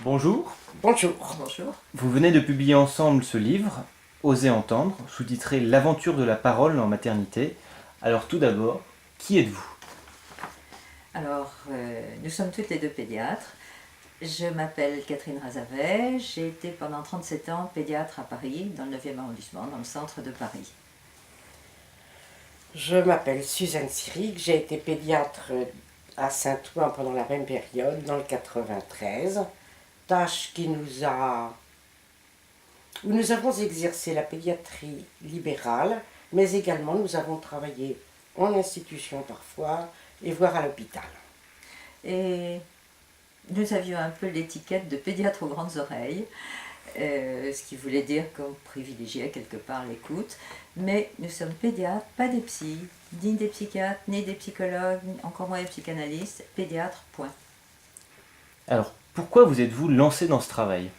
Bonjour, Bonjour. Bonjour. vous venez de publier ensemble ce livre, Oser entendre, sous-titré L'aventure de la parole en maternité. Alors tout d'abord, qui êtes-vous? Alors, nous sommes toutes les deux pédiatres. Je m'appelle Catherine Razavet. J'ai été pendant 37 ans pédiatre à Paris, dans le 9e arrondissement, dans le centre de Paris. Je m'appelle Suzanne Siric, j'ai été pédiatre à Saint-Ouen pendant la même période, dans le 93, tâche où nous avons exercé la pédiatrie libérale, mais également nous avons travaillé en institution parfois et voire à l'hôpital. Et nous avions un peu l'étiquette de pédiatre aux grandes oreilles, ce qui voulait dire qu'on privilégiait quelque part l'écoute. Mais nous sommes pédiatres, pas des psys, ni des psychiatres, ni des psychologues, encore moins des psychanalystes, pédiatres, point. Alors pourquoi vous êtes-vous lancé dans ce travail?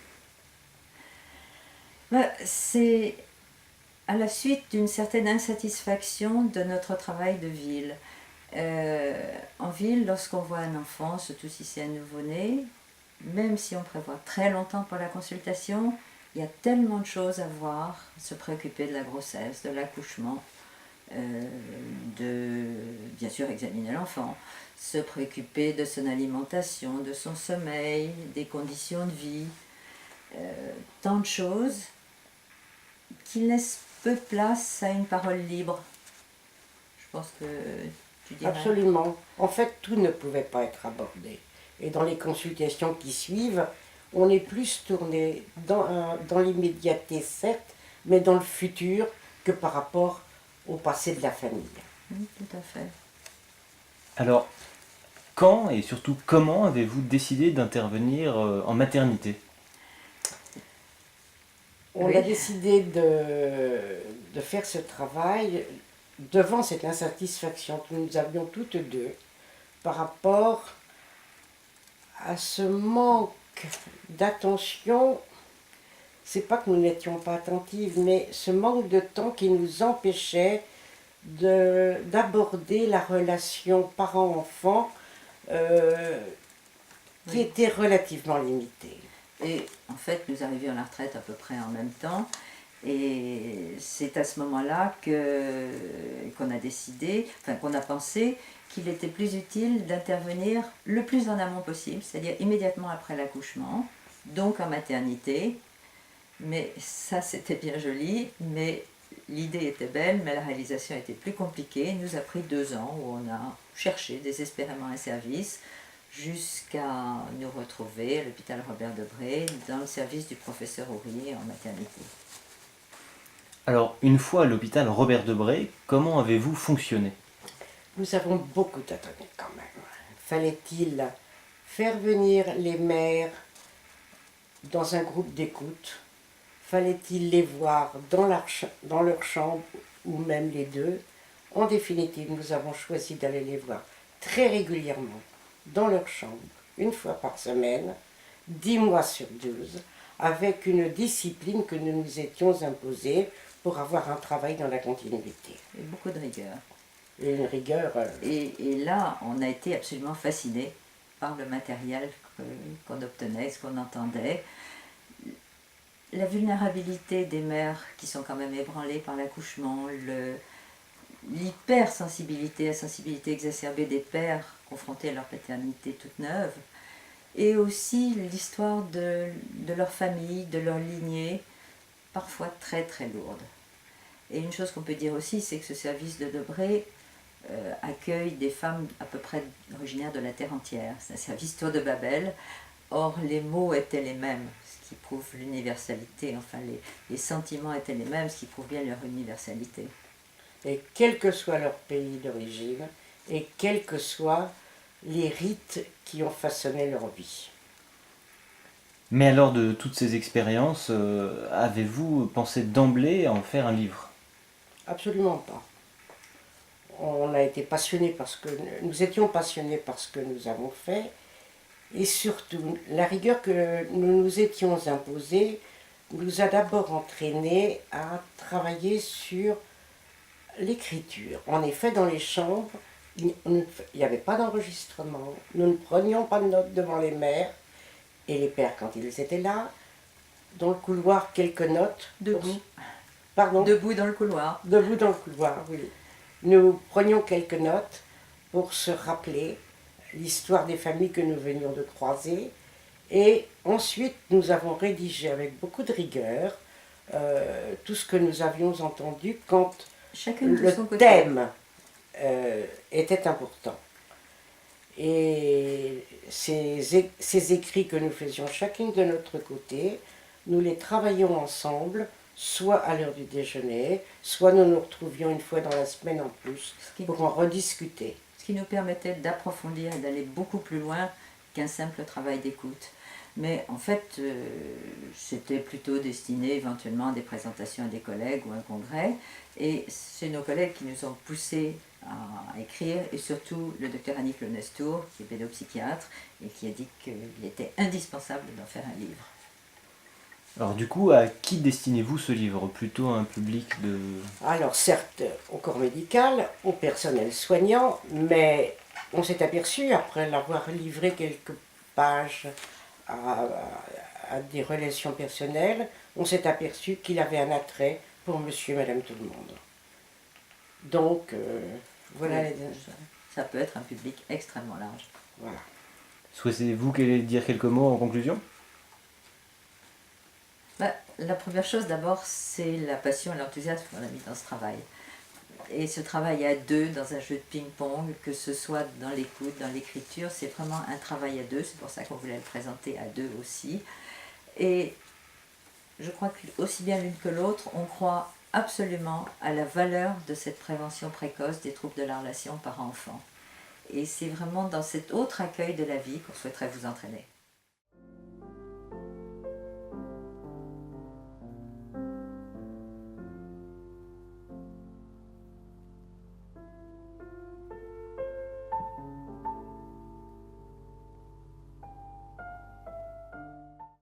C'est à la suite d'une certaine insatisfaction de notre travail de ville. En ville, lorsqu'on voit un enfant, surtout si c'est un nouveau-né, même si on prévoit très longtemps pour la consultation, il y a tellement de choses à voir, se préoccuper de la grossesse, de l'accouchement, bien sûr examiner l'enfant, se préoccuper de son alimentation, de son sommeil, des conditions de vie, tant de choses qui laissent peu de place à une parole libre. Je pense que tu dirais. Absolument. En fait, tout ne pouvait pas être abordé. Et dans les consultations qui suivent, on est plus tourné dans l'immédiateté, certes, mais dans le futur que par rapport au passé de la famille. Oui, tout à fait. Alors, quand et surtout comment avez-vous décidé d'intervenir en maternité? On Oui. a décidé de faire ce travail devant cette insatisfaction que nous avions toutes deux par rapport à ce manque d'attention. C'est pas que nous n'étions pas attentives, mais ce manque de temps qui nous empêchait d'aborder la relation parent-enfant qui Oui. était relativement limitée. Et en fait, nous arrivions à la retraite à peu près en même temps. Et c'est à ce moment-là qu'on a décidé, enfin qu'on a pensé qu'il était plus utile d'intervenir le plus en amont possible, c'est-à-dire immédiatement après l'accouchement, donc en maternité. Mais ça, c'était bien joli, mais l'idée était belle, mais la réalisation était plus compliquée. Il nous a pris 2 ans où on a cherché désespérément un service jusqu'à nous retrouver à l'hôpital Robert Debré dans le service du professeur Houry en maternité. Alors, une fois à l'hôpital Robert Debré, comment avez-vous fonctionné? Nous avons beaucoup attendu quand même. Fallait-il faire venir les mères dans un groupe d'écoute? Fallait-il les voir dans leur chambre ou même les deux? En définitive, nous avons choisi d'aller les voir très régulièrement dans leur chambre, une fois par semaine, 10 mois sur 12, avec une discipline que nous nous étions imposée pour avoir un travail dans la continuité. Et beaucoup de rigueur. Et une rigueur. Et là, on a été absolument fascinés par le matériel qu'on obtenait, ce qu'on entendait. La vulnérabilité des mères qui sont quand même ébranlées par l'accouchement, l'hypersensibilité, la sensibilité exacerbée des pères confrontés à leur paternité toute neuve, et aussi l'histoire de leur famille, de leur lignée, parfois très très lourde. Et une chose qu'on peut dire aussi, c'est que ce service de Debré accueille des femmes à peu près originaires de la terre entière. C'est un service Tour de Babel. Or, les mots étaient les mêmes, ce qui prouve l'universalité. Enfin, les sentiments étaient les mêmes, ce qui prouve bien leur universalité. Et quel que soit leur pays d'origine, et quels que soient les rites qui ont façonné leur vie. Mais alors de toutes ces expériences, avez-vous pensé d'emblée à en faire un livre? Absolument pas. On a été passionnés parce que nous étions passionnés par ce que nous avons fait, et surtout la rigueur que nous nous étions imposée nous a d'abord entraînés à travailler sur l'écriture. En effet, dans les chambres, il n'y avait pas d'enregistrement, nous ne prenions pas de notes devant les mères, et les pères quand ils étaient là. Dans le couloir, quelques notes. Debout. Pardon? Debout dans le couloir. Debout dans le couloir, oui. Nous prenions quelques notes pour se rappeler l'histoire des familles que nous venions de croiser. Et ensuite, nous avons rédigé avec beaucoup de rigueur tout ce que nous avions entendu quand Chacune de le son côté. thème était important. Et ces écrits que nous faisions chacune de notre côté, nous les travaillions ensemble, soit à l'heure du déjeuner, soit nous nous retrouvions une fois dans la semaine en plus pour en rediscuter. Ce qui nous permettait d'approfondir et d'aller beaucoup plus loin qu'un simple travail d'écoute. Mais en fait, c'était plutôt destiné éventuellement à des présentations à des collègues ou à un congrès. Et c'est nos collègues qui nous ont poussés à écrire, et surtout le docteur Annick Lenestour, qui est pédopsychiatre, et qui a dit qu'il était indispensable d'en faire un livre. Alors du coup, à qui destinez-vous ce livre? Plutôt à un public de... Alors certes, au corps médical, au personnel soignant, mais on s'est aperçu, après l'avoir livré quelques pages à des relations personnelles, on s'est aperçu qu'il avait un attrait pour monsieur et madame tout le monde. Donc, voilà. Oui, ça peut être un public extrêmement large. Voilà. Souhaitez-vous dire quelques mots en conclusion? La première chose d'abord, c'est la passion et l'enthousiasme qu'on a mis dans ce travail. Et ce travail à deux, dans un jeu de ping-pong, que ce soit dans l'écoute, dans l'écriture, c'est vraiment un travail à deux, c'est pour ça qu'on voulait le présenter à deux aussi. Et je crois que aussi bien l'une que l'autre, on croit absolument à la valeur de cette prévention précoce des troubles de la relation parent-enfant. Et c'est vraiment dans cet autre accueil de la vie qu'on souhaiterait vous entraîner.